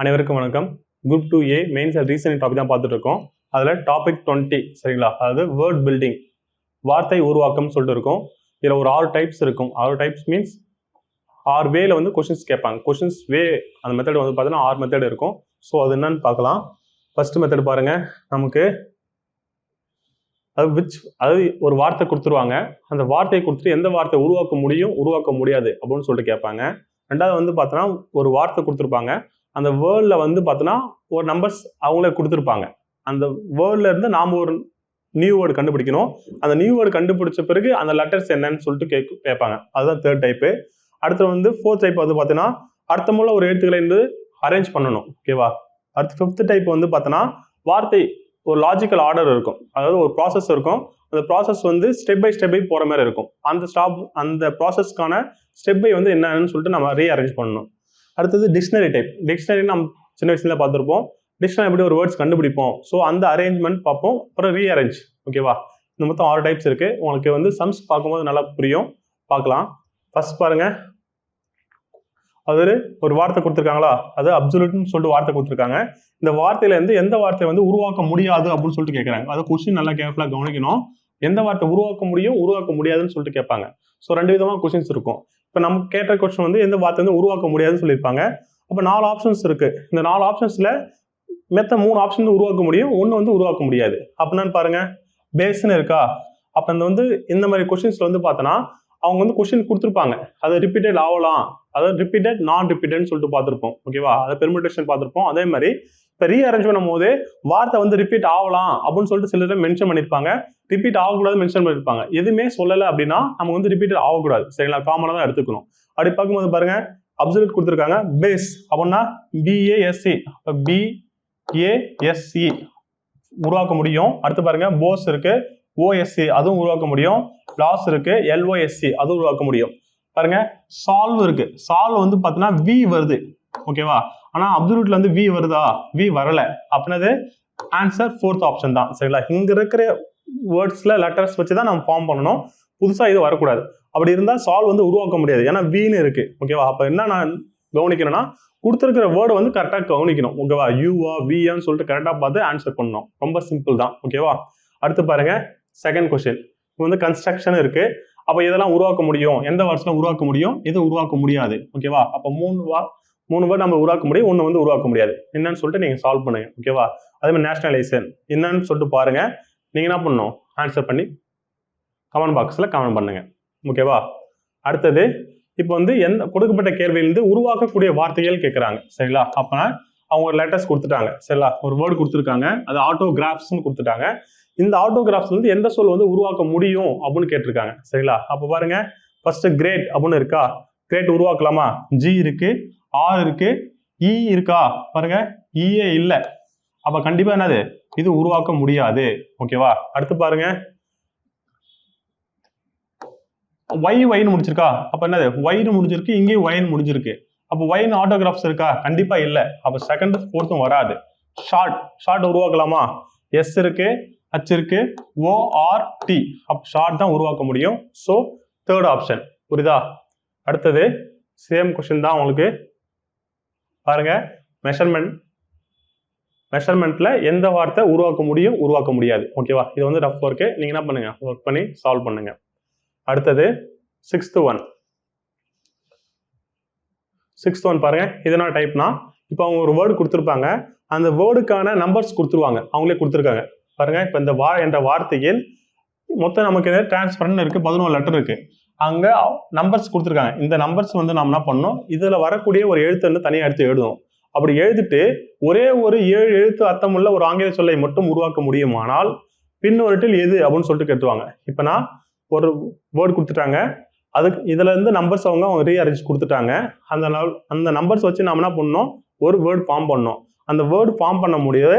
அனைவருக்கும் வணக்கம். Group 2A mains and reasoning topic தான் பார்த்துட்டு இருக்கோம். அதில் டாபிக் 20 சரிங்களா, அதாவது வேர்ட் பில்டிங், வார்த்தை உருவாக்கம் சொல்லிட்டு இருக்கும். இதில் ஒரு 6 டைப்ஸ் இருக்கும். 6 டைப்ஸ் மீன்ஸ் 6 வேல வந்து கொஷின்ஸ் கேட்பாங்க. கொஷின்ஸ் வே அந்த மெத்தட் வந்து பார்த்தீங்கன்னா 6 மெத்தட் இருக்கும். ஸோ அது என்னன்னு பார்க்கலாம். ஃபர்ஸ்ட் மெத்தட் பாருங்க. நமக்கு அதாவது ஒரு வார்த்தை கொடுத்துருவாங்க. அந்த வார்த்தையை கொடுத்துட்டு எந்த வார்த்தை உருவாக்க முடியும் உருவாக்க முடியாது அப்படின்னு சொல்லிட்டு கேட்பாங்க. ரெண்டாவது வந்து பார்த்தோன்னா ஒரு வார்த்தை கொடுத்துருப்பாங்க. அந்த வேர்டில் வந்து பார்த்தோன்னா ஒரு நம்பர்ஸ் அவங்களே கொடுத்துருப்பாங்க. அந்த வேர்டில் இருந்து நாம் ஒரு நியூ வேர்டு கண்டுபிடிக்கணும். அந்த நியூ வேர்டு கண்டுபிடிச்ச பிறகு அந்த லெட்டர்ஸ் என்னன்னு சொல்லிட்டு கேட்பாங்க. அதுதான் தேர்ட் டைப்பு. அடுத்து வந்து ஃபோர்த் டைப் வந்து பார்த்தீங்கன்னா அர்த்தமுள்ள ஒரு எழுத்துக்களை வந்து அரேஞ்ச் பண்ணணும். ஓகேவா. அடுத்து ஃபிஃப்த் டைப் வந்து பார்த்தோன்னா வார்த்தை ஒரு லாஜிக்கல் ஆர்டர் இருக்கும். அதாவது ஒரு ப்ராசஸ் இருக்கும். அந்த ப்ராசஸ் வந்து ஸ்டெப் பை போகிற மாதிரி இருக்கும். அந்த ப்ராசஸ்க்கான ஸ்டெப் பை வந்து என்னன்னு சொல்லிட்டு நம்ம ரீஅரேஞ்ச் பண்ணணும். அடுத்தது டிக்ஷனரி டைப். டிக்ஷனரி நம்ம சின்ன வயசுல பார்த்துருப்போம். டிக்ஷனரி எப்படி ஒரு வேர்ட்ஸ் கண்டுபிடிப்போம். ஸோ அந்த அரேஞ்ச்மெண்ட் பார்ப்போம். அப்புறம் ரீஅரேஞ்ச். ஓகேவா. இந்த மொத்தம் 6 டைப்ஸ் இருக்கு. உங்களுக்கு வந்து சம்ஸ் பார்க்கும்போது நல்லா புரியும். பார்க்கலாம். ஃபர்ஸ்ட் பாருங்க. அது ஒரு வார்த்தை கொடுத்துருக்காங்களா, அது அப்சல்யூட்னு சொல்லிட்டு வார்த்தை கொடுத்துருக்காங்க. இந்த வார்த்தையில இருந்து எந்த வார்த்தையை வந்து உருவாக்க முடியாது அப்படின்னு சொல்லிட்டு கேட்கறாங்க. அது கொஸ்டின் நல்லா கேர்ஃபுல்லா கவனிக்கணும். எந்த வார்த்தை உருவாக்க முடியும் உருவாக்க முடியாதுன்னு சொல்லிட்டு கேட்பாங்க. ஸோ 2 விதமான கொஸ்டின்ஸ் இருக்கும். இப்போ நம்ம கேட்ட கொஸ்டின் வந்து எந்த வார்த்தை வந்து உருவாக்க முடியாதுன்னு சொல்லியிருப்பாங்க. அப்போ 4 ஆப்ஷன்ஸ் இருக்கு. இந்த 4 ஆப்ஷன்ஸ்ல மெத்த 3 ஆப்ஷன் உருவாக்க முடியும், 1 வந்து உருவாக்க முடியாது. அப்படின்னா பாருங்க, பேஸ்ன்னு இருக்கா. அப்போ இந்த மாதிரி கொஸ்டின்ஸ்ல வந்து பார்த்தோன்னா அவங்க வந்து கொஸ்டின் கொடுத்துருப்பாங்க. அது ரிப்பீட்டட் ஆகலாம், அதாவது ரிப்பீட்டட் நான் ரிப்பீட்டட்னு சொல்லிட்டு பார்த்துருப்போம். ஓகேவா. அதை பெர்முடேஷன் பார்த்துருப்போம். அதே மாதிரி இப்போ ரீஅரேஞ்ச் பண்ணும் போது வார்த்தை வந்து ரிப்பீட் ஆகலாம் அப்படின்னு சொல்லிட்டு சில பேர் மென்ஷன் பண்ணியிருப்பாங்க. ரிப்பீட் ஆகக்கூடாது மென்ஷன் பண்ணியிருப்பாங்க. எதுவுமே சொல்லலை அப்படின்னா நம்ம வந்து ரிப்பீட்டட் ஆகக்கூடாது. சரிங்களா. காமனாக தான் எடுத்துக்கணும். அப்படி பார்க்கும்போது பாருங்க, அப்சல்யூட் கொடுத்துருக்காங்க. பேஸ் அப்படின்னா BASE, BASE உருவாக்க முடியும். அடுத்து பாருங்க, போஸ் இருக்கு, OSE அதுவும் உருவாக்க முடியும். லாஸ் இருக்கு, LOSE அதுவும் உருவாக்க முடியும். பாருங்க, சால்வ் இருக்கு. சால்வ் வந்து பார்த்தீங்கன்னா V வருது. ஓகேவா. ஆனா அப்சல்யூட்ல வந்து V வருதா, V வரல. அப்படின்னது ஆன்சர் 4th ஆப்ஷன் தான். சரிங்களா. இங்க இருக்கிற வேர்ட்ஸ்ல லெட்டர்ஸ் வச்சு தான் நம்ம ஃபார்ம் பண்ணணும். புதுசா இது வரக்கூடாது. அப்படி இருந்தா சால்வ் வந்து உருவாக்க முடியாது. ஏன்னா வீன்னு இருக்கு. ஓகேவா. அப்ப என்ன நான் கவனிக்கணும்னா கொடுத்துருக்கிற வேர்டு வந்து கரெக்டாக கவனிக்கணும். ஓகேவா. யூவா வியான்னு சொல்லிட்டு கரெக்டாக பார்த்து ஆன்சர் பண்ணணும். ரொம்ப சிம்பிள் தான். ஓகேவா. அடுத்து பாருங்க, செகண்ட் கொஸ்டின். இப்போ வந்து கன்ஸ்ட்ரக்ஷன் இருக்கு. அப்போ இதெல்லாம் உருவாக்க முடியும், எந்த வேர்ட்ஸ்லாம் உருவாக்க முடியும், இது உருவாக்க முடியாது. ஓகேவா. அப்போ 3 வேர்டு நம்ம உருவாக்க முடியும், 1 வந்து உருவாக்க முடியாது. என்னன்னு சொல்லிட்டு நீங்க சால்வ் பண்ணுங்க. ஓகேவா. அதே மாதிரி நேஷனலைசேஷன் என்னன்னு சொல்லிட்டு பாருங்க. நீங்க என்ன பண்ணணும், ஆன்சர் பண்ணி கமெண்ட் பாக்ஸ்ல கமெண்ட் பண்ணுங்க. ஓகேவா. அடுத்தது இப்போ வந்து எந்த கொடுக்கப்பட்ட கேள்வியிலிருந்து உருவாக்கக்கூடிய வார்த்தைகள் கேட்குறாங்க. சரிங்களா. அப்போ அவங்க ஒரு லெட்டர்ஸ் கொடுத்துட்டாங்க. சரிங்களா. ஒரு வேர்டு கொடுத்துருக்காங்க. அது ஆட்டோகிராஃப்ஸ்ன்னு கொடுத்துட்டாங்க. இந்த ஆட்டோகிராஃப்ஸ் வந்து எந்த சொல் வந்து உருவாக்க முடியும் அப்படின்னு கேட்டிருக்காங்க. சரிங்களா. அப்போ பாருங்க, ஃபர்ஸ்ட் கிரேட் அப்படின்னு இருக்கா. கிரேட் உருவாக்கலாமா. G இருக்கு, R இருக்கு, E இருக்கா. பாருங்க, E இல்லை. அப்ப கண்டிப்பா என்னது, இது உருவாக்க முடியாது. ஓகேவா. அடுத்து பாருங்க, YYன்னு முடிச்சிருக்கா. அப்ப என்னது, Yன்னு முடிஞ்சிருக்கு, இங்கேயும் Yன்னு முடிஞ்சிருக்கு. அப்போ Yன்னு ஆட்டோகிராஃப்ஸ் இருக்கா. கண்டிப்பா இல்லை. அப்ப செகண்ட் ஃபோர்த்தும் வராது. ஷார்ட் உருவாக்கலாமா. S இருக்கு, H இருக்கு, ORT. அப்ப ஷார்ட் தான் உருவாக்க முடியும். So third option. புரியுதா. அடுத்தது சேம் கொஸ்டின் தான் உங்களுக்கு. பாருங்க, மெஷர்மெண்ட்ல எந்த வார்த்தை உருவாக்க முடியும் உருவாக்க முடியாது. ஓகேவா. இது வந்து ரஃப் ஒர்க்கு. நீங்க என்ன பண்ணுங்க, ஒர்க் பண்ணி சால்வ் பண்ணுங்க. அடுத்தது சிக்ஸ்த் ஒன் பாருங்க. இது என்ன டைப்னா, இப்போ அவங்க ஒரு வேர்டு கொடுத்துருப்பாங்க. அந்த வேர்டுக்கான நம்பர்ஸ் கொடுத்துருவாங்க. அவங்களே கொடுத்துருக்காங்க. பாருங்க, இப்போ இந்த என்ற வார்த்தையில் மொத்தம் நமக்கு டிரான்ஸ்பரன் இருக்கு, 11 லெட்டர் இருக்கு. அங்க நம்பர்ஸ் கொடுத்துருக்காங்க. இந்த நம்பர்ஸ் வந்து நம்ம என்ன பண்ணணும், இதுல வரக்கூடிய ஒரு எழுத்து வந்து தனியாக எடுத்து எழுதணும். அப்படி எழுதிட்டு ஒரே ஒரு 7 எழுத்து அர்த்தமுள்ள ஒரு ஆங்கில சொல்லை மட்டும் உருவாக்க முடியுமானால் பின்னொருட்டில் எது அப்படின்னு சொல்லிட்டு கேட்டுவாங்க. இப்போ நான் ஒரு வேர்டு கொடுத்துட்டாங்க. அதுக்கு இதுல இருந்து நம்பர்ஸ் அவங்க ரீஅரேஞ்ச் கொடுத்துட்டாங்க. அந்த நம்பர்ஸ் வச்சு நம்ம என்ன பண்ணணும், ஒரு வேர்டு ஃபார்ம் பண்ணணும். அந்த வேர்டு ஃபார்ம் பண்ண முடியாது,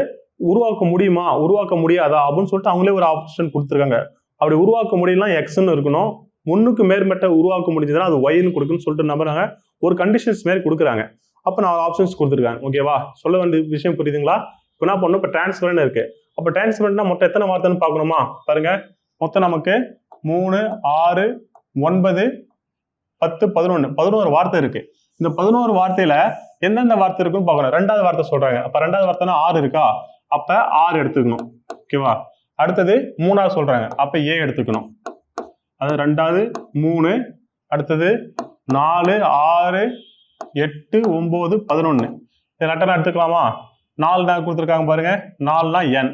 உருவாக்க முடியுமா உருவாக்க முடியாதா அப்படின்னு சொல்லிட்டு அவங்களே ஒரு ஆப்ஷன் கொடுத்துருக்காங்க. அப்படி உருவாக்க முடியலாம் எக்ஸ்ன்னு இருக்கணும். 3க்கு மேற்பட்ட உருவாக்க முடிஞ்சதுன்னா அது ஒய்ன்னு கொடுக்குன்னு சொல்லிட்டு நம்புறாங்க. ஒரு கண்டிஷன்ஸ் மாதிரி கொடுக்குறாங்க. அப்போ 4 ஆப்ஷன்ஸ் கொடுத்துருக்காங்க. ஓகேவா. சொல்ல வேண்டிய விஷயம் புரியுதுங்களா. இப்போ என்ன பண்ணணும், இப்போ டிரான்ஸ்பரன் இருக்கு. அப்போ டிரான்ஸ்பரண்ட்னா மொத்தம் எத்தனை வார்த்தைன்னு பார்க்கணுமா. பாருங்க, மொத்தம் நமக்கு 3, 6, 9, 10, 11 வார்த்தை இருக்கு. இந்த 11 வார்த்தையில எந்தெந்த வார்த்தை இருக்குன்னு பார்க்கணும். ரெண்டாவது வார்த்தை சொல்றாங்க. அப்ப ரெண்டாவது வார்த்தைனா 6 இருக்கா, அப்ப 6 எடுத்துக்கணும். ஓகேவா? அடுத்தது 3வது சொல்றாங்க, அப்ப ஏ எடுத்துக்கணும். அது 2வது 3, அடுத்தது 4, 6, 8, 9, 11. இதை லெட்டர் எடுத்துக்கலாமா? 4 தான் கொடுத்துருக்காங்க பாருங்க. 4னா என்,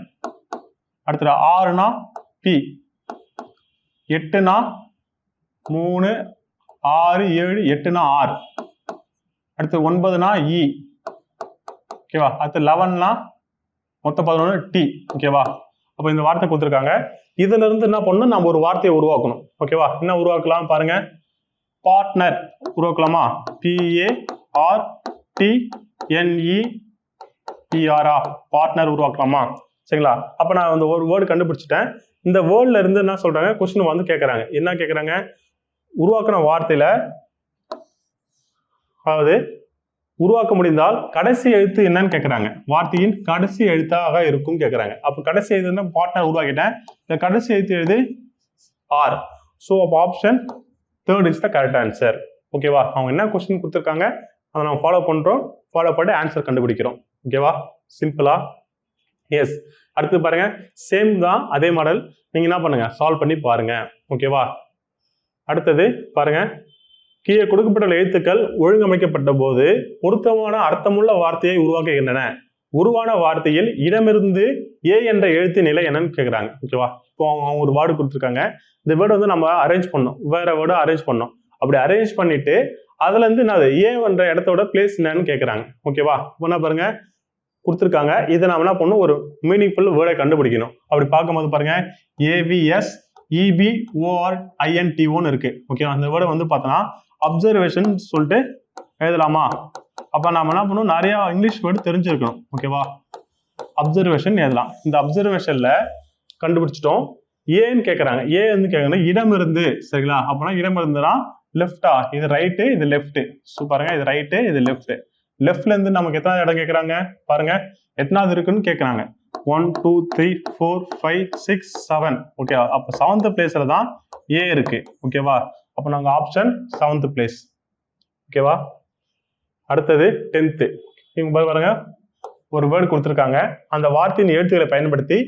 அடுத்தது 6னா பி, 8னா 3, 6, 7, 8னா ஆர், அடுத்து 9னா இ. ஓகேவா? அடுத்து 11னா மொத்தம் 11 டி. ஓகேவா? அப்போ இந்த வார்த்தை கொடுத்துருக்காங்க. இதுல இருந்து என்ன பண்ணணும், நம்ம ஒரு வார்த்தையை உருவாக்கணும். ஓகேவா? என்ன உருவாக்கலாம் பாருங்க. பார்ட்னர் உருவாக்கலாமா? PARTNER, பார்ட்னர் உருவாக்கலாமா? சரிங்களா? அப்ப நான் அந்த ஒரு வேர்டு கண்டுபிடிச்சிட்டேன். இந்த வேர்ட்ல இருந்து என்ன சொல்றாங்க, கொஸ்டின் வந்து கேட்கறாங்க. என்ன கேட்கறாங்க? உருவாக்கின வார்த்தையில, அதாவது உருவாக்க முடிந்தால் கடைசி எழுத்து என்னன்னு கேட்கறாங்க. வார்த்தையின் கடைசி எழுத்தாக இருக்கும் கேட்கறாங்க. அப்ப கடைசி எழுத்துன்னா பார்ட்னர் உருவாக்கிட்டேன். இந்த கடைசி எழுத்து எழுது ஆர். ஸோ அப்போ option 3 is the correct answer. ஓகேவா? அவங்க என்ன கொஸ்டின் கொடுத்துருக்காங்க அதை நம்ம ஃபாலோ பண்றோம். ஃபாலோ பண்ணி ஆன்சர் கண்டுபிடிக்கிறோம். ஓகேவா? சிம்பிளா? எஸ். அடுத்து பாருங்க, சேம் தான், அதே மாடல். நீங்க என்ன பண்ணுங்க, சால்வ் பண்ணி பாருங்க. ஓகேவா? அடுத்தது பாருங்க, கீழே கொடுக்கப்பட்ட எழுத்துக்கள் ஒழுங்கமைக்கப்பட்ட போது பொருத்தமான அர்த்தமுள்ள வார்த்தையை உருவாக்குகின்றன. உருவான வார்த்தையில் இடமிருந்து ஏ என்ற எழுத்து நிலை என்னன்னு கேட்குறாங்க. ஓகேவா? இப்போ அவங்க ஒரு வேர்டு கொடுத்துருக்காங்க. இந்த வேர்டு வந்து நம்ம அரேஞ்ச் பண்ணோம், வேற வேர்டு அரேஞ்ச் பண்ணோம். அப்படி அரேஞ்ச் பண்ணிட்டு அதுல இருந்து என்னது ஏ என்ற இடத்தோட பிளேஸ் என்னன்னு கேட்குறாங்க. ஓகேவா? இப்போ என்ன பாருங்க கொடுத்துருக்காங்க. இதை நம்ம என்ன பண்ணணும், ஒரு மீனிங்ஃபுல் வேர்டை கண்டுபிடிக்கணும். அப்படி பார்க்கும்போது பாருங்க, AVS EBORINTOன்னு இருக்கு. ஓகேவா? அந்த வேர்டை வந்து பார்த்தோன்னா அப்சர்வேஷன் சொல்லிட்டு எழுதலாமா? அப்ப நாம என்ன பண்ணணும், நிறைய இங்கிலீஷ் வேர்டு தெரிஞ்சிருக்கணும். ஓகேவா? அப்சர்வேஷன் எழுதலாம். இந்த அப்சர்வேஷன்ல கண்டுபிடிச்சிட்டோம். ஏன்னு கேட்கறாங்க. ஏ வந்து கேட்கணும் இடம் இருந்து. சரிங்களா? அப்பனா இடம் இருந்துனா லெஃப்டா, இது ரைட்டு, இது லெஃப்ட். பாருங்க, இது ரைட்டு, இது லெஃப்ட். லெஃப்ட்ல இருந்து நமக்கு எத்தனை இடம் கேட்கறாங்க பாருங்க, எத்தனாவது இருக்குன்னு கேட்கறாங்க. 1 2 3 4 5 6 7. ஓகேவா? அப்ப 7th பிளேஸ்ல தான் ஏ இருக்கு. ஓகேவா? அப்ப நாங்க ஆப்ஷன் 7th பிளேஸ். ஓகேவா? அடுத்தது 10th. இவங்க பாருங்க, ஒரு வேர்டு கொடுத்துருக்காங்க. அந்த வார்த்தையின் எழுத்துக்களை பயன்படுத்தி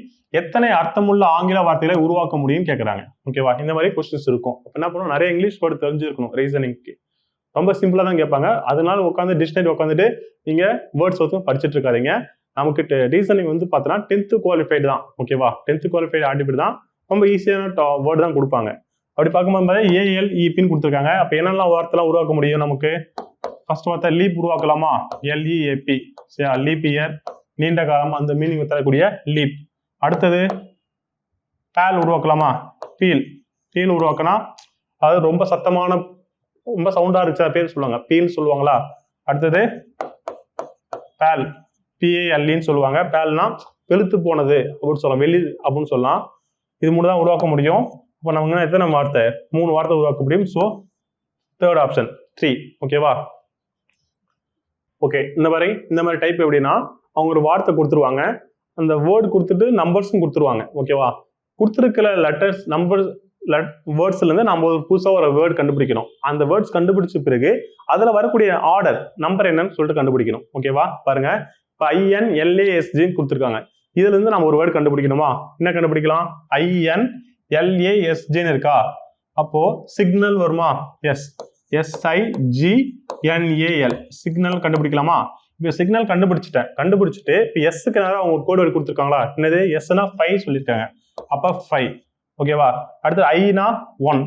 எத்தனை அர்த்தமுள்ள ஆங்கில வார்த்தைகளை உருவாக்க முடியும்னு கேட்கறாங்க. ஓகேவா? இந்த மாதிரி கொஸ்டின்ஸ் இருக்கும். என்ன பண்ணணும், நிறைய இங்கிலீஷ் வேர்டு தெரிஞ்சிருக்கணும் ரீசனிங்க்கு. ரொம்ப சிம்பிளா தான் கேட்பாங்க. அதனால உட்காந்து டிக்ஷனரி உட்காந்துட்டு நீங்க வேர்ட்ஸ் வந்து படிச்சுட்டு இருக்காதீங்க. நமக்கு ரீசனிங் வந்து பார்த்தோன்னா 10th குவாலிஃபைடு தான். ஓகேவா? 10th குவாலிஃபைடு ஆர்டிபிள் தான். ரொம்ப ஈஸியான வேர்டு தான் கொடுப்பாங்க. அப்படி பார்க்கும்போது ALEPன்னு கொடுத்துருக்காங்க. அப்ப என்னெல்லாம் வார்த்தைலாம் உருவாக்க முடியும் நமக்கு? ஃபர்ஸ்ட் வார்த்தை லீப் உருவாக்கலாமா? LEAP. லீப் இயர், நீண்ட காலம், அந்த மீனிங் தரக்கூடிய லீப். அடுத்தது பேல் உருவாக்கலாமா? பீல் உருவாக்கினா அது ரொம்ப சத்தமான, ரொம்ப சவுண்டா இருந்துச்சா பேர் சொல்லுவாங்க, பீல் சொல்லுவாங்களா? அடுத்தது பேல், PALன்னு சொல்லுவாங்க. பேல்னா வெளுத்து போனது அப்படின்னு சொல்லலாம், வெளி அப்படின்னு சொல்லலாம். இது மட்டும் தான் உருவாக்க முடியும். இப்போ நமக்கு எத்தனை வார்த்தை? 3 வார்த்தை உருவாக்க முடியும். So 3rd option 3. ஓகேவா? ஓகே. இந்த மாதிரி டைப் எப்படின்னா, அவங்க ஒரு வார்த்தை கொடுத்துருவாங்க, அந்த வேர்டு கொடுத்துட்டு நம்பர்ஸும் கொடுத்துருவாங்க. ஓகேவா? கொடுத்துருக்கிற லெட்டர்ஸ் நம்பர்ஸ் வேர்ட்ஸ்ல இருந்து நம்ம ஒரு புதுசா ஒரு வேர்டு கண்டுபிடிக்கணும். அந்த வேர்ட்ஸ் கண்டுபிடிச்ச பிறகு அதுல வரக்கூடிய ஆர்டர் நம்பர் என்னன்னு சொல்லிட்டு கண்டுபிடிக்கணும். ஓகேவா? பாருங்க, இப்போ INLASG கொடுத்துருக்காங்க. இதுல இருந்து நம்ம ஒரு வேர்டு கண்டுபிடிக்கணுமா? என்ன கண்டுபிடிக்கலாம்? INLASGன்னு இருக்கா? அப்போ சிக்னல் வருமா? எஸ், SIGNAL சிக்னல் கண்டுபிடிக்கலாமா? இப்போ சிக்னல் கண்டுபிடிச்சிட்டு இப்போ எஸ்க்கு நேரம் அவங்க கோடு வேர்டு கொடுத்துருக்காங்களா? என்னது எஸ்னா 5 சொல்லியிருக்காங்க. அப்ப 5. ஓகேவா? அடுத்து ஐனா 1.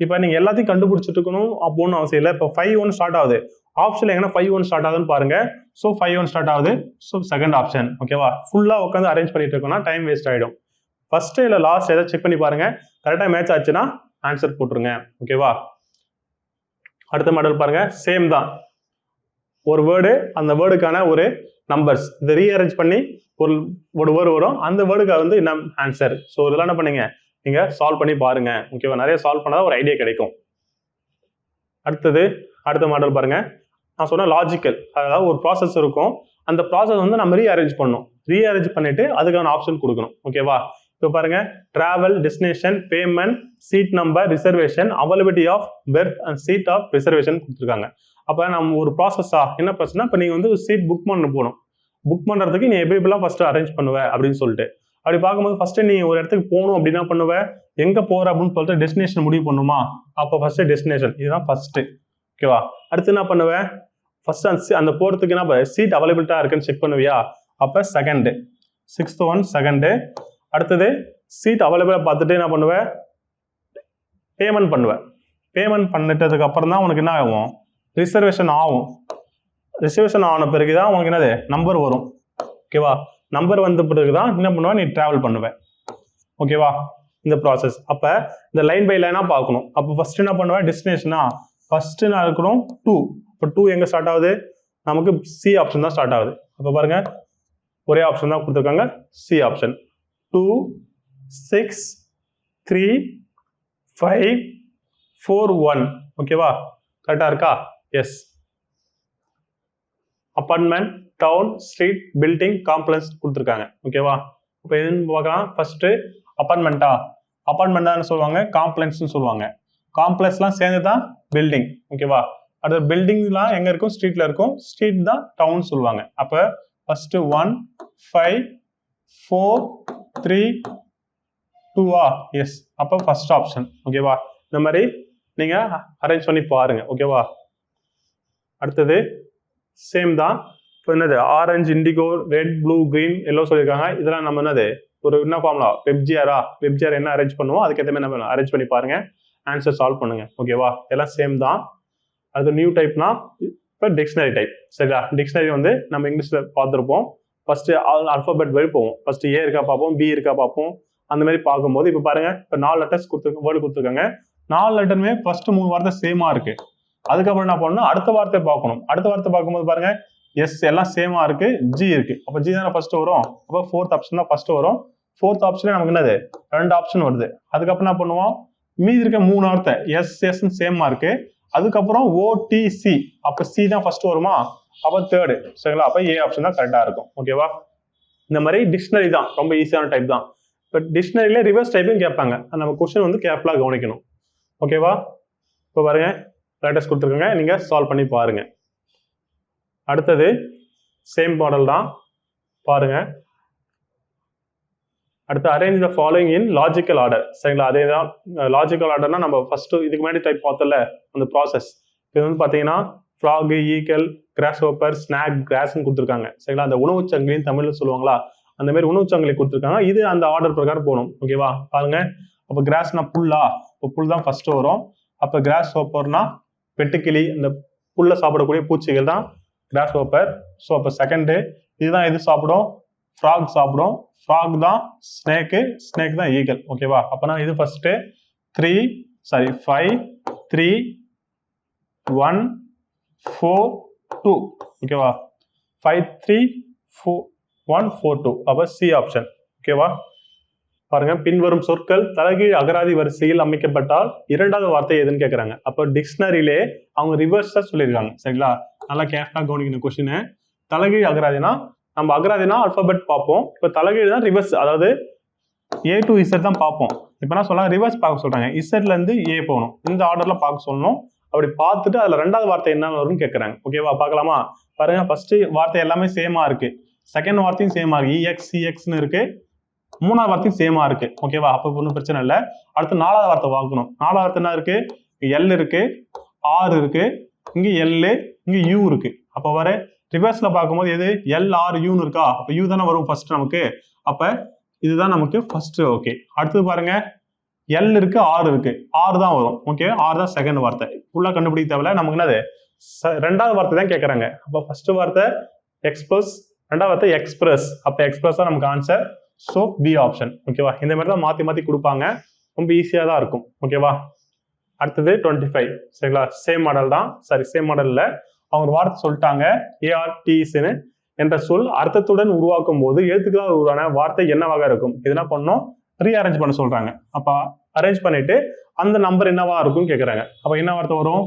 இப்போ நீங்க எல்லாத்தையும் கண்டுபிடிச்சிட்டு இருக்கணும் அப்படின்னு அவசியம் இல்லை. இப்போ 5-1 ஸ்டார்ட் ஆகுது. ஆப்ஷன்ல எங்கன்னா 5-1 ஸ்டார்ட் ஆகுதுன்னு பாருங்க. ஸோ 5-1 ஸ்டார்ட் ஆகுது. So 2nd option. ஓகேவா? ஃபுல்லா உட்காந்து அரேஞ்ச் பண்ணிட்டு இருக்கோம்னா டைம் வேஸ்ட் ஆயிடும். ஃபர்ஸ்ட் இல்ல லாஸ்ட் ஏதாவது செக் பண்ணி பாருங்க. கரெக்டா மேட்ச் ஆச்சுன்னா ஆன்சர் போட்டுருங்க. ஓகேவா? அடுத்த மாடல் பாருங்க, சேம் தான். ஒரு வேர்டு, அந்த வேர்டுக்கான ஒரு நம்பர்ஸ், இதை ரீஅரேஞ்ச் பண்ணி ஒரு வேர்டு வரும். அந்த வேர்டுக்கு வந்து என்ன ஆன்சர். ஸோ இதெல்லாம் என்ன பண்ணீங்க, நீங்க சால்வ் பண்ணி பாருங்க. ஓகேவா? நிறைய சால்வ் பண்ணாதான் ஒரு ஐடியா கிடைக்கும். அடுத்த மாடல் பாருங்க. நான் சொன்ன லாஜிக்கல், அதாவது ஒரு ப்ராசஸ் இருக்கும். அந்த ப்ராசஸ் வந்து நம்ம ரீஅரேஞ்ச் பண்ணணும். ரீஅரேஞ்ச் பண்ணிட்டு அதுக்கான ஆப்ஷன் கொடுக்கணும். ஓகேவா? இப்போ பாருங்க travel, destination, payment, seat number, reservation, availability of berth and seat of reservation கொடுத்துருக்காங்க. அப்போ நம்ம ஒரு ப்ராசஸா என்ன ப்ராசஸ்னா, இப்போ நீங்கள் வந்து சீட் புக் பண்ண போகணும். புக் பண்ணுறதுக்கு நீ எப்படிலாம் ஃபர்ஸ்ட் அரேஞ்ச் பண்ணுவ அப்படின்னு சொல்லிட்டு அப்படி பார்க்கும்போது ஃபர்ஸ்ட் நீ ஒரு இடத்துக்கு போகணும் அப்படின்னா பண்ணுவ, எங்க போற அப்படின்னு சொல்லிட்டு டெஸ்டினேஷன் முடிவு பண்ணுமா. அப்போ ஃபர்ஸ்ட் டெஸ்டினேஷன் இதுதான் ஃபர்ஸ்ட். ஓகேவா? அடுத்து என்ன பண்ணுவேன், ஃபர்ஸ்ட் அந்த போறதுக்கு என்ன சீட் அவைலபிலிட்டா இருக்குன்னு செக் பண்ணுவியா. அப்போ செகண்ட், 6th ஒன் செகண்டு. அடுத்தது சீட் அவைலபிளா பார்த்துட்டு என்ன பண்ணுவேன், பேமெண்ட் பண்ணுவேன். பேமெண்ட் பண்ணிட்டதுக்கு அப்புறம் தான் உனக்கு என்ன ஆகும், ரிசர்வேஷன் ஆகும். ரிசர்வேஷன் ஆன பிறகு தான் உனக்கு என்னது நம்பர் வரும். ஓகேவா? நம்பர் வந்த பிறகு தான் என்ன பண்ணுவேன், நீ டிராவல் பண்ணுவேன். ஓகேவா? இந்த ப்ராசஸ். அப்போ இந்த லைன் பை லைனாக பார்க்கணும். அப்போ ஃபர்ஸ்ட் என்ன பண்ணுவேன், டெஸ்டினேஷனா ஃபர்ஸ்ட் நான் இருக்கணும் 2. இப்போ 2 எங்கே ஸ்டார்ட் ஆகுது, நமக்கு சி ஆப்ஷன் தான் ஸ்டார்ட் ஆகுது. அப்போ பாருங்க ஒரே ஆப்ஷன் தான் கொடுத்துருக்காங்க, சி ஆப்ஷன். 2 6 3 5 4 1. ஓகேவா? கரெக்டாக இருக்கா? Yes. Apartment, town, street, building, complex கொடுத்துருக்காங்க. ஓகேவா? இப்போ எதுன்னு பார்க்கலாம். ஃபர்ஸ்ட் அப்பார்ட்மெண்ட்டா, அப்பார்ட்மெண்ட் தான் சொல்லுவாங்க, காம்ப்ளெக்ஸ்னு சொல்லுவாங்க. காம்ப்ளெக்ஸ்லாம் சேர்ந்து தான் பில்டிங். ஓகேவா? அடுத்த பில்டிங்லாம் எங்க இருக்கும், ஸ்ட்ரீட்ல இருக்கும். ஸ்ட்ரீட் தான் டவுன் சொல்லுவாங்க. அப்போ ஃபர்ஸ்ட் 1 5 4 3 2 எஸ். அப்போ ஃபர்ஸ்ட் ஆப்ஷன். ஓகேவா? இந்த மாதிரி நீங்க அரேஞ்ச் பண்ணி பாருங்க. ஓகேவா? அடுத்தது சேம் தான். இப்போ என்னது orange, indigo, red, blue, green, yellow சொல்லியிருக்காங்க. இதெல்லாம் நம்ம என்னது ஒரு என்ன ஃபார்முலா, வெப்ஜிஆர் என்ன அரேஞ்ச் பண்ணுவோம் அதுக்கேற்ற மாதிரி நம்ம அரேஞ்ச் பண்ணி பாருங்க, ஆன்சர் சால்வ் பண்ணுங்க. ஓகேவா? எல்லாம் சேம் தான். அது நியூ டைப்னா இப்போ டிக்ஷனரி டைப். சரியா? டிக்ஷனரி வந்து நம்ம இங்கிலீஷ்ல பார்த்துருப்போம். ஃபர்ஸ்ட் அல்பாபெட் வழி போவோம். ஃபர்ஸ்ட் ஏ இருக்கா பார்ப்போம், பி இருக்கா பார்ப்போம். அந்த மாதிரி பார்க்கும்போது இப்போ பாருங்க, இப்போ 4 லெட்டர்ஸ் வேர்டு கொடுத்துருக்காங்க. 4 லெட்டருமே ஃபர்ஸ்ட் 3 வார்த்தை சேமா இருக்கு. அதுக்கப்புறம் என்ன பண்ணணும், அடுத்த வார்த்தை பார்க்கணும். அடுத்த வார்த்தை பார்க்கும்போது பாருங்க எஸ் எல்லாம் சேமா இருக்கு, ஜி இருக்கு. அப்போ ஜி தானே ஃபர்ஸ்ட் வரும். அப்போ 4th ஆப்ஷன் தான் ஃபர்ஸ்ட் வரும். 4th ஆப்ஷன்ல நமக்கு என்னது 2 ஆப்ஷன் வருது. அதுக்கப்புறம் என்ன பண்ணுவோம், மீதி இருக்க 3 வார்த்தை எஸ் எஸ் சேமா இருக்கு. அதுக்கப்புறம் ஓடிசி, அப்போ சி தான் ஃபர்ஸ்ட் வருமா. அப்போ 3rd. சரிங்களா? அப்போ ஏ ஆப்ஷன் தான் கரெக்டா இருக்கும். ஓகேவா? இந்த மாதிரி டிக்ஷனரி தான் ரொம்ப ஈஸியான டைப் தான். பட் டிக்ஷனரியில ரிவர்ஸ் டைப்பும் கேட்பாங்க. நம்ம கொஸ்டின் வந்து கேர்ஃபுல்லா கவனிக்கணும். ஓகேவா? இப்போ பாருங்க லெட்டர்ஸ் கொடுத்துருக்காங்க, நீங்க சால்வ் பண்ணி பாருங்க. அடுத்தது சேம் மாடல் தான் பாருங்க. அடுத்து arrange the following in logical order. சரிங்களா? அதே தான் லாஜிக்கல் ஆர்டர்னா நம்ம ஃபர்ஸ்ட் இதுக்கு முன்னாடி டைப் பார்த்தல அந்த ப்ராசஸ். இது வந்து பார்த்தீங்கன்னா frog, eagle, grasshopper, snake, கிராஸ்ன்னு கொடுத்துருக்காங்க. சரிங்களா? அந்த உணவு சங்கிலின்னு தமிழ்ல சொல்லுவாங்களா, அந்த மாதிரி உணவு சங்கிலி கொடுத்துருக்காங்க. இது அந்த ஆர்டர் பிரகாரம் போகணும். ஓகேவா? பாருங்க. அப்போ கிராஸ்னா புல்லா, இப்போ புல் தான் ஃபர்ஸ்ட் வரும். அப்போ கிராஸ் ஹோப்பர்னா வெட்டுக்கிளி, அந்த புல்ல சாப்பிடக்கூடிய பூச்சிகள் தான் கிராஸ் ஹோப்பர். ஸோ அப்போ செகண்டு இதுதான் எது சாப்பிடும், ஃப்ராக் சாப்பிடும். ஃப்ராக் தான் ஸ்னேக்கு, ஸ்னேக் தான் ஈகல். ஓகேவா? அப்போனா இது ஃபர்ஸ்ட் 5 3 1 4 2. ஓகேவா? 5 3 4 1 4 2. அப்போ சி ஆப்ஷன். ஓகேவா? பாருங்க, பின்வரும் சொற்கள் தலைகீழ் அகராதி வரிசையில் அமைக்கப்பட்டால் இரண்டாவது வார்த்தை எதுன்னு கேட்கறாங்க. அப்போ டிக்ஷனரியிலே அவங்க ரிவர்ஸா சொல்லியிருக்காங்க. சரிங்களா? நல்லா கேர்ஃபுல்லா கவனிக்கணும் கொஸ்டின். தலைகீழ் அகராதினா நம்ம அகராதினா அல்பாபெட் பார்ப்போம். இப்போ தலைகீழ் தான் ரிவர்ஸ், அதாவது ஏ டு இசட் தான் பார்ப்போம். இப்போ என்ன சொல்றாங்க, ரிவர்ஸ் பார்க்க சொல்றாங்க. இசட்ல இருந்து ஏ போகணும், இந்த ஆர்டர்ல பார்க்க சொல்லணும். அப்படி பார்த்துட்டு அதுல ரெண்டாவது வார்த்தை என்ன வரும்னு கேட்கறாங்க. ஓகேவா? பார்க்கலாமா? பாருங்க, ஃபர்ஸ்ட் வார்த்தை எல்லாமே சேமா இருக்கு. செகண்ட் வார்த்தையும் சேமா இருக்கு, இஎக்ஸ் சிஎக்ஸ்னு இருக்கு. 3வது வார்த்தையும் சேமா இருக்கு. ஓகேவா? அப்போ ஒன்றும் பிரச்சனை இல்லை. அடுத்து 4வது வார்த்தை பார்க்கணும். 4வது வார்த்தை என்ன இருக்கு, எல் இருக்கு, ஆர் இருக்கு, இங்க எல், இங்க யூ இருக்கு. அப்போ வர ரிவர்ஸ்ல பார்க்கும்போது எது எல் ஆர் யூன்னு இருக்கா, அப்போ யூ தானே வரும் ஃபர்ஸ்ட் நமக்கு. அப்ப இதுதான் நமக்கு ஃபர்ஸ்ட். ஓகே, அடுத்து பாருங்க, எல் இருக்கு, ஆர் இருக்கு, ஆர் தான் வரும். ஓகே, ஆர் தான் செகண்ட் வார்த்தை. ஃபுல்லா கண்டுபிடிக்க தேவையில்ல. நமக்கு என்னது ரெண்டாவது வார்த்தை தான் கேட்கறாங்க. அப்போ ஃபர்ஸ்ட் வார்த்தை எக்ஸ்பிரஸ், ரெண்டாவது வார்த்தை எக்ஸ்பிரஸ். அப்போ எக்ஸ்பிரஸ் தான் நமக்கு ஆன்சர். So B option. ஓகேவா? இந்த மாதிரி தான் மாத்தி மாத்தி கொடுப்பாங்க, ரொம்ப ஈஸியா தான் இருக்கும். ஓகேவா? அடுத்தது 25. சரிங்களா? சேம் மாடல் தான். சரி, சேம் மாடல்ல அவங்க ஒரு வார்த்தை சொல்லிட்டாங்க, ஏஆர்டிஸ்ன்னு என்ற சொல் அர்த்தத்துடன் உருவாக்கும் போது எழுத்துக்களால் உருவான வார்த்தை என்னவாக இருக்கும். இதெல்லாம் பண்ணோம், ரீஅரேஞ்ச் பண்ண சொல்றாங்க. அப்ப அரேஞ்ச் பண்ணிட்டு அந்த நம்பர் என்னவா இருக்கும் கேட்கறாங்க. அப்ப என்ன வார்த்தை வரும்,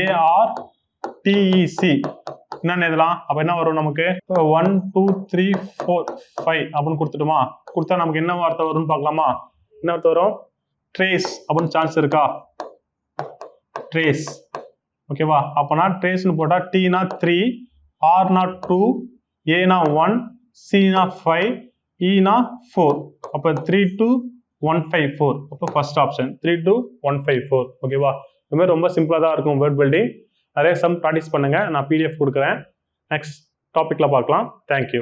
ஏஆர்டிஇசி. என்னென்ன இதெல்லாம் அப்போ என்ன வரும் நமக்கு 1 2 3 4 5 அப்படின்னு கொடுத்துட்டுமா கொடுத்தா நமக்கு என்ன வார்த்தை வரும்னு பார்க்கலாமா என்ன வார்த்தை வரும் ட்ரேஸ் அப்படின்னு சான்ஸ் இருக்கா ட்ரேஸ் ஓகேவா அப்போனா ட்ரேஸ்னு போட்டால் டீனா 3 ஆர்னா 2 ஏனா 1 சீனா 5 ஈனா 4 அப்போ 3 2 1 5 4 அப்போ ஃபர்ஸ்ட் ஆப்ஷன் 3 2 1 5 4 ஓகேவா இந்த மாதிரி ரொம்ப சிம்பிளாக தான் இருக்கும் வேர்ட் பில்டிங் நிறைய சம் ப்ராக்டிஸ் பண்ணுங்க நான் PDF கொடுக்குறேன் நெக்ஸ்ட் டாபிக்ல பார்க்கலாம் தேங்க்யூ